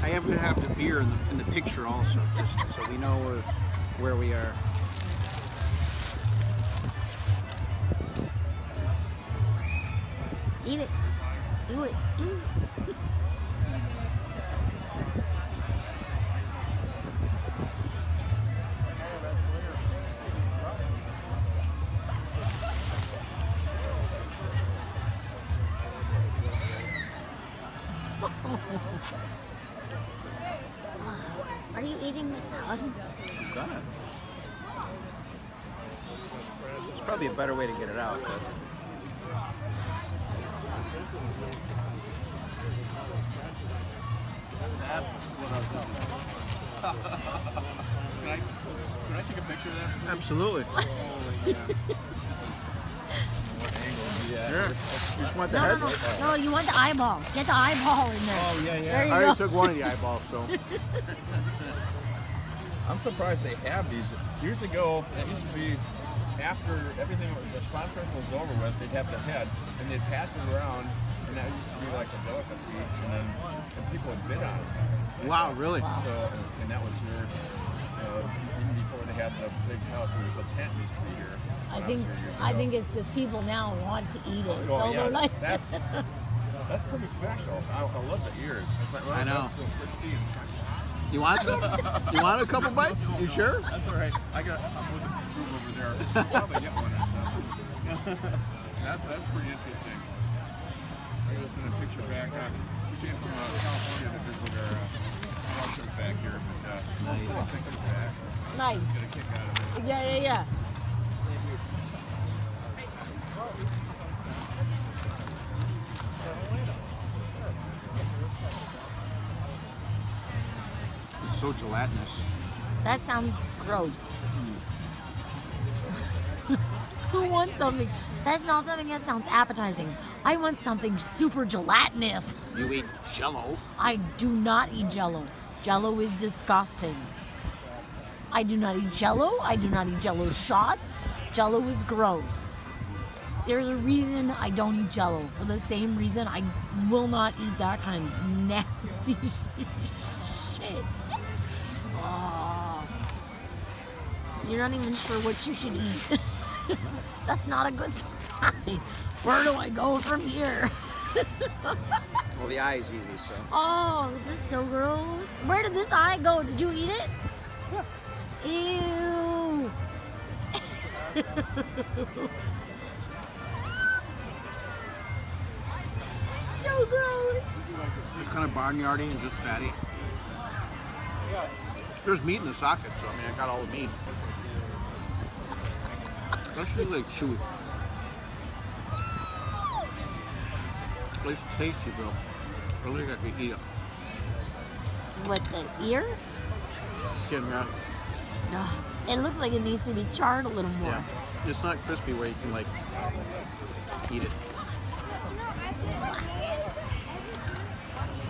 I have to have the beer in the picture also, just so we know where we are. Eat it. Do it. Do it. Are you eating the salad? You got it. There's probably a better way to get it out, but... That's what I was thinking. Can I take a picture of that? Absolutely. Holy yeah. What angle? Yeah. Sure. You just want the No, head? no, no. No, you want the eyeball. Get the eyeball in there. Oh, yeah, There yeah. you I already go. took one of the eyeballs, so... I'm surprised they have these. Years ago, it used to be after everything, the conference was over with, they'd have the head, and they'd pass it around, and that used to be like a delicacy, and people would bid on it. Wow, really? So, and that was here, even before they had the big house, there was a tent used to be here. I think it's because people now want to eat it. Oh, so yeah, they're like, that's pretty special. I love the ears. It's like, well, I know. That's so crispy and crunchy. You want some? You want a couple bites? You sure? That's all right. I'm with the group over there. I'll probably get one or something. That's pretty interesting. I gotta send a picture back. We came from California to visit our relatives back here, but Nice. I'll take it back. nice. Get a kick out of it. Yeah. It's so gelatinous. That sounds gross. Who wants something? That's not something that sounds appetizing. I want something super gelatinous. You eat Jell-O. I do not eat Jell-O. Jell-O is disgusting. I do not eat Jell-O. I do not eat Jell-O shots. Jell-O is gross. There's a reason I don't eat Jell-O. For the same reason I will not eat that kind of nasty shit. Oh. You're not even sure what you should eat. That's not a good sign. Where do I go from here? Well, the eye is easy, so. Oh, this is so gross. Where did this eye go? Did you eat it? Yeah. Ew. So gross. It's kind of barnyardy and just fatty. There's meat in the socket, so I mean, I got all the meat. That's really like chewy. It's tasty though. I don't think I could eat it. What, the ear? Skin, yeah. Ugh. It looks like it needs to be charred a little more. Yeah. It's not crispy where you can like eat it. So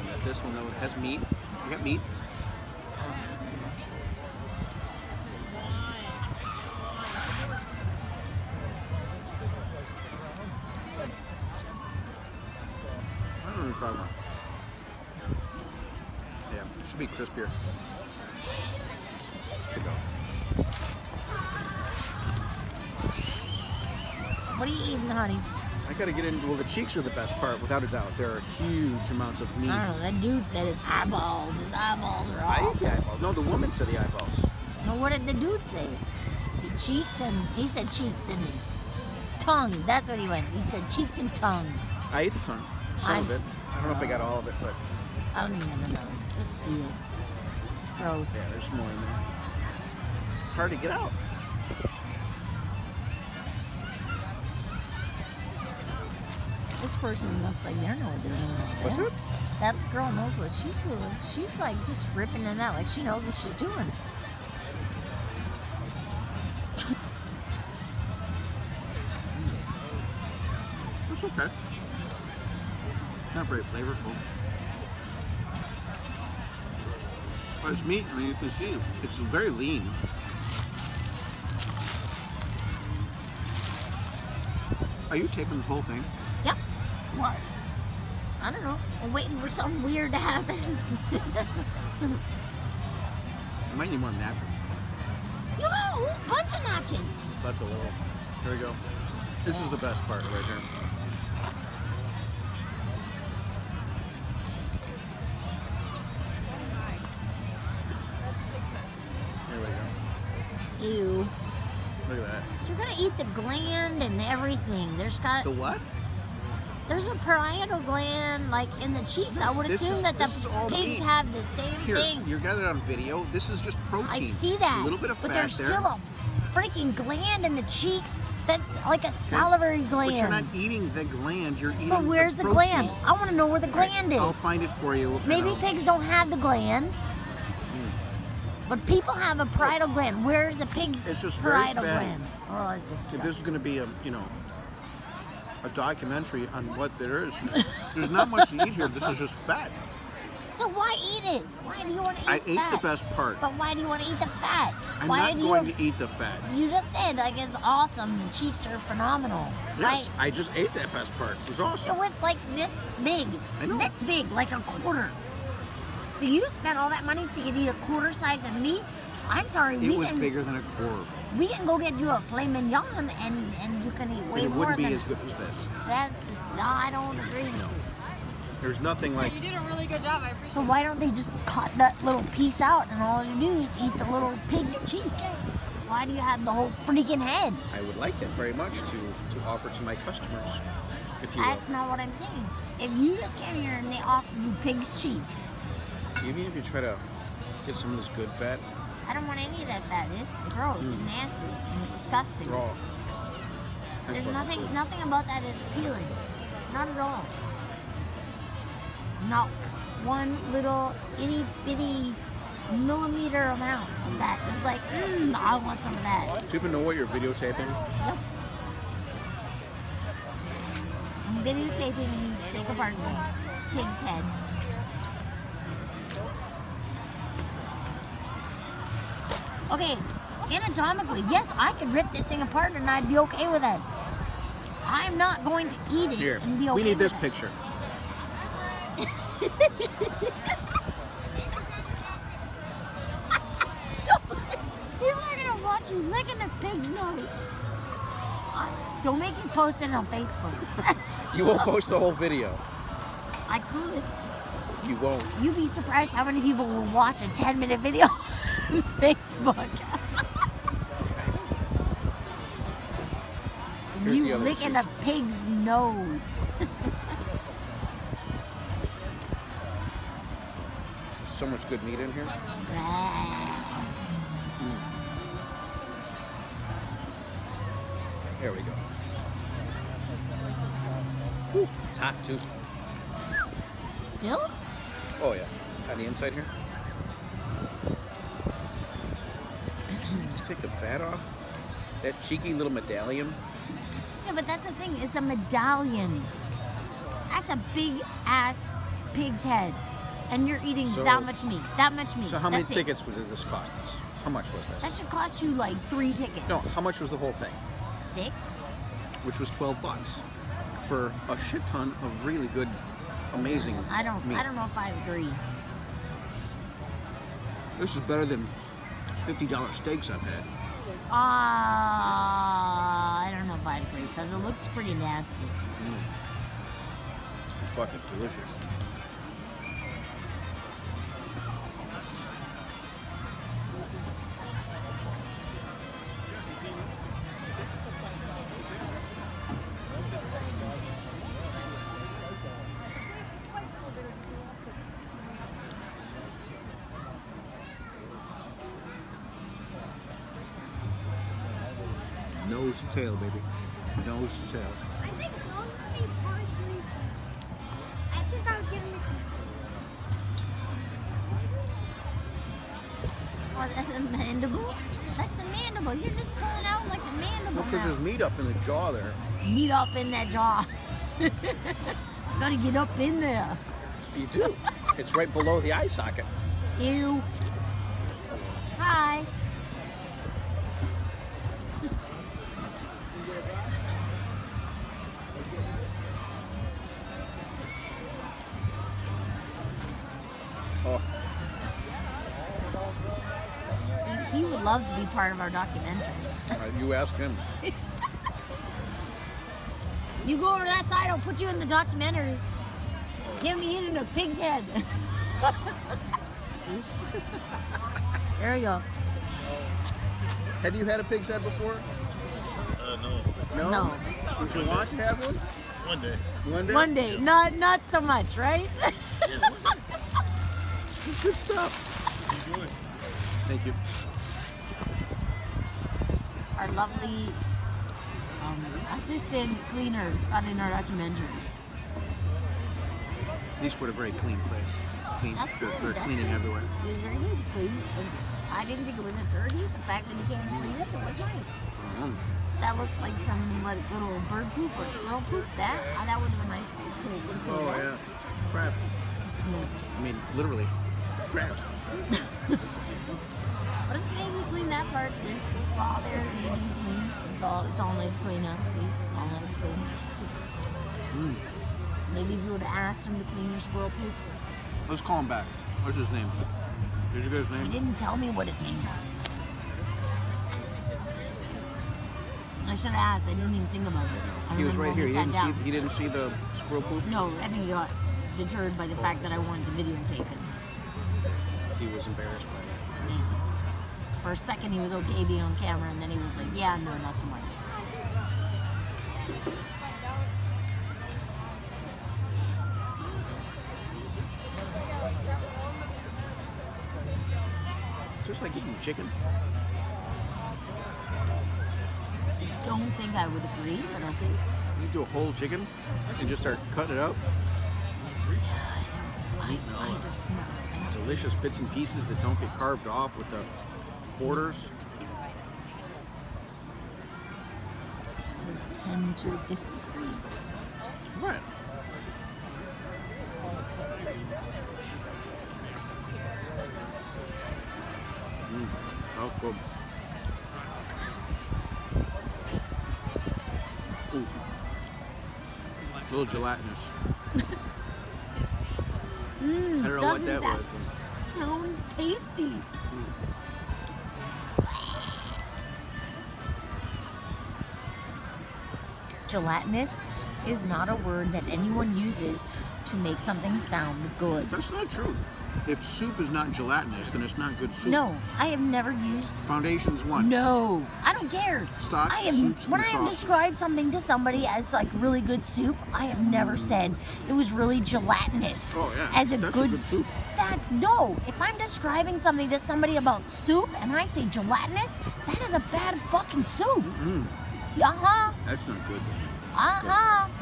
I got this one though, it has meat. I got meat. I don't know what I'm Yeah, it should be crispier. There you go. What are you eating, honey? I gotta get into, well, the cheeks are the best part, without a doubt. There are huge amounts of meat. I don't know. That dude said his eyeballs. His eyeballs are I ate awesome. the eyeballs. No, the woman said the eyeballs. No, what did the dude say? Cheeks and he said cheeks and tongue. That's what he went. He said cheeks and tongue. I ate the tongue. Some of it. I don't know if I got all of it, but I don't even know. Just eat it. It's gross. yeah, there's more in there. It's hard to get out. This person looks like they know what they're doing. What's it? That girl knows what she's doing. She's like just ripping it out. Like she knows what she's doing. It's okay. It's not very flavorful. But it's meat. I mean, you can see it's very lean. Are you taping this whole thing? Yep. What? I don't know. I'm waiting for something weird to happen. I might need more napkins. You got a whole bunch of napkins. That's a little. Here we go. This is the best part right here. Here we go. Ew. Look at that. You're gonna eat the gland and everything. There's The what? There's a parietal gland like in the cheeks. I would assume that the pigs have the same Here, thing. you're gathered on video. This is just protein. I see that. A little bit of but fat there's there. still a freaking gland in the cheeks that's like a salivary gland. But you're not eating the gland. You're eating. But where's the protein. gland? I want to know where the gland is. I'll find it for you. Maybe pigs don't have the gland. But people have a parietal gland. Where's the pig's It's just very parietal fatty. gland? Oh, it's disgusting. If this is going to be a, a documentary on what there is, there's not much to eat here. This is just fat. So why eat it? Why do you want to eat I fat? ate the best part. But why do you want to eat the fat? I'm why not going to eat the fat. You just said like it's awesome. The cheeks are phenomenal. Yes, Why? I just ate that best part. It was awesome. It was like this big. I know. This big, like a quarter. So you spent all that money so you could eat a quarter size of meat? I'm sorry, It was bigger than a quarter. We can go get you a filet mignon and you can eat way It more wouldn't be than... as good as this. That's just, no, I don't agree. There's nothing like. You did a really good job. I appreciate So why don't they just cut that little piece out and all you do is eat the little pig's cheek? Why do you have the whole freaking head? I would like that very much to offer to my customers, if you will. That's not what I'm saying. If you just came here and they offered you pig's cheeks, See, even if you try to get some of this good fat, I don't want any of that fat. It's gross and nasty and disgusting. raw. There's nothing about that is appealing. Not at all. Not one little itty bitty millimeter amount of that. It's like, I want some of that. Do you even know what you're videotaping? Yep. I'm videotaping you take apart this pig's head. Okay, anatomically, yes, I could rip this thing apart and I'd be okay with it. I'm not going to eat it Here, and be okay we need with this it. picture. People are gonna watch you licking a pig's nose. Don't make me post it on Facebook. You won't post the whole video. I could. You won't. You'd be surprised how many people will watch a 10-minute video on Facebook. Here's the You other licking cheek. a pig's nose. There's so much good meat in here. Here we go. Whew, it's hot too. Still? Oh yeah, on the inside here. Just take the fat off. That cheeky little medallion. Yeah, but that's the thing. It's a medallion. That's a big ass pig's head. And you're eating So- that much meat. That much meat. So how many That's it. tickets did this cost us? How much was That this? should cost you like 3 tickets. No, how much was the whole thing? 6? Which was $12 for a shit ton of really good, amazing I don't meat. know if I agree. This is better than $50 steaks I've had. I don't know if I agree because it looks pretty nasty. Fucking delicious. Nose to tail, baby. Nose to tail. I think those would be partially. I think I was giving it. Oh, that's a mandible? That's the mandible. You're just pulling out like the mandible. Well, because now. there's meat up in the jaw there. Meat up in that jaw. Gotta get up in there. You do. It's right below the eye socket. Ew. Hi. love to be part of our documentary. You ask him. You go over to that side, I'll put you in the documentary. Him eating a pig's head. See? There you go. Have you had a pig's head before? No. No? Would you want to have one? One day. One day? One day. Not so much, right? Good stuff. Enjoy. Thank you. Our lovely assistant cleaner in our documentary. At least we're a very clean place. Clean. That's good. They're That's cleaning good. everywhere. It was very good. Clean. I didn't think it was dirty. The fact that you can't clean it was nice. That looks like some like little bird poop or squirrel poop. That would have been nice if you could clean Oh, that. yeah. Crap. I mean, literally. Crap. But it's good if you clean that part. This spa there, clean. It's all nice clean now. See, it's all nice clean. Maybe if you would have asked him to clean your squirrel poop. Let's call him back. What's his name? Here's your guy's He name? didn't tell me what his name was. I should have asked. I didn't even think about it. I He was remember right here. when we sat down. He didn't see the squirrel poop? No, I think he got deterred by the fact that I wanted the video taken. He was embarrassed by it. Yeah. For a second, he was okay being on camera, and then he was like, "Yeah, no, not so much." Just like eating chicken. Don't think I would agree, but okay. You do a whole chicken and just start cutting it up. Delicious bits and pieces that don't get carved off with the quarters. I tend to disagree. Right. Oh, good. Ooh. A little gelatinous. I don't know what that was. Sound tasty. Gelatinous is not a word that anyone uses to make something sound good. That's not true. If soup is not gelatinous, then it's not good soup. No, I have never used. Foundation's one. No, I don't care. Stocks, I have, soups, when and I have sauces. described something to somebody as like really good soup, I have never said it was really gelatinous. Oh yeah, As a that's good, a good soup. no. If I'm describing something to somebody about soup and I say gelatinous, that is a bad fucking soup. That's not good.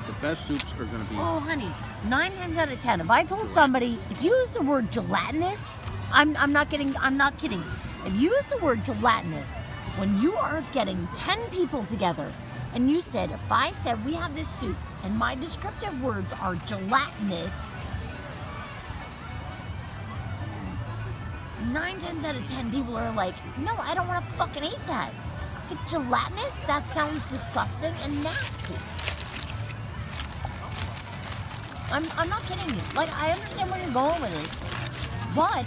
The best soups are going to be. Oh, honey, 9 times out of 10, if I told somebody, if you use the word gelatinous, I'm not kidding. If you use the word gelatinous, when you are getting 10 people together, and you said, if I said we have this soup, and my descriptive words are gelatinous, 9 times out of 10 people are like, no, I don't want to fucking eat that. If gelatinous, that sounds disgusting and nasty. I'm not kidding you. Like, I understand where you're going with it, but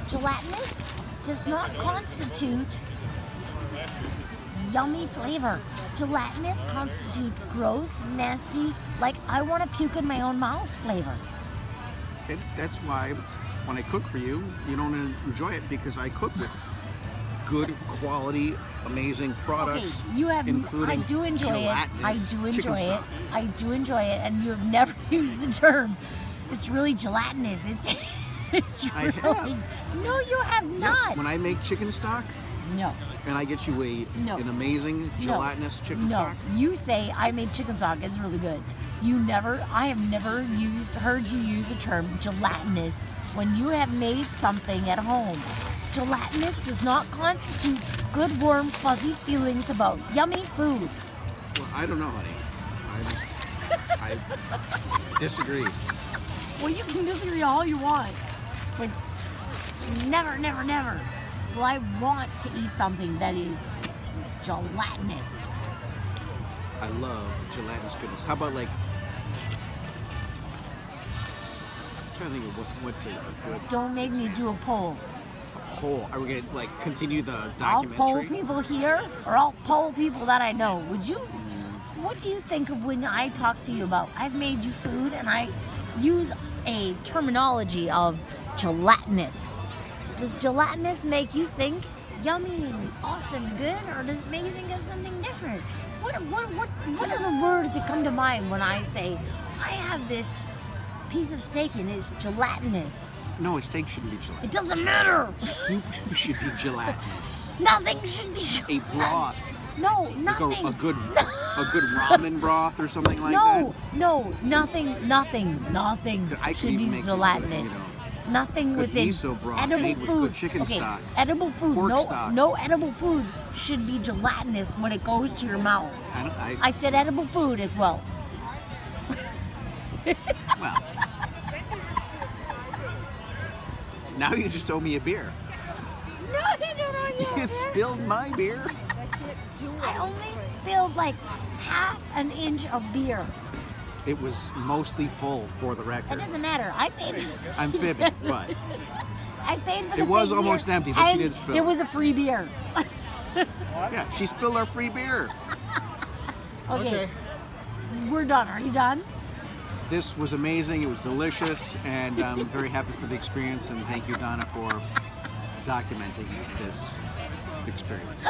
gelatinous does not constitute yummy flavor. Gelatinous constitute gross, nasty, like I want to puke in my own mouth flavor. Okay, that's why when I cook for you, you don't enjoy it because I cook with good quality, amazing products. Okay, you have. Including I do enjoy it. I gelatinous do chicken enjoy it. stock. I do enjoy it, and you have never used the term. It's really gelatinous. It's I really. have. No, you have not. Yes, when I make chicken stock No. and I get you an amazing gelatinous chicken stock. You say I made chicken stock. It's really good. I have never heard you use the term gelatinous when you have made something at home. Gelatinous does not constitute good, warm, fuzzy feelings about yummy food. Well, I don't know, honey. I disagree. Well, you can disagree all you want, but never, never, never will I want to eat something that is gelatinous. I love gelatinous goodness. How about like? I'm trying to think of what's a good Don't make me do a poll. poll. Are we gonna like continue the I'll poll documentary? people here, or I'll poll people that I know. Would you? What do you think of when I talk to you about I've made you food and I use a terminology of gelatinous? Does gelatinous make you think yummy, awesome, good, or does it make you think of something different? What are the words that come to mind when I say I have this piece of steak and it's gelatinous? No, a steak shouldn't be gelatinous. It doesn't matter. Soup should be gelatinous. Nothing should be gelatinous. A broth, No, like nothing. a good ramen broth or something like that. No, nothing I could should even be make gelatinous. you know, Nothing good within miso broth edible made with food. good chicken Okay, stock, edible food. pork No, stock. no edible food should be gelatinous when it goes to your mouth. I said edible food as well. Well, now you just owe me a beer. No, you don't know. You spilled my beer. I only spilled like half an inch of beer. It was mostly full, for the It record. doesn't matter. I paid. I'm fibbing, but I paid for the It was big almost beer, empty, but she and did spill. It was a free beer. yeah, she spilled our free beer. Okay. We're done. Are you done? This was amazing. It was delicious, and I'm very happy for the experience. And thank you, Donna, for documenting this experience.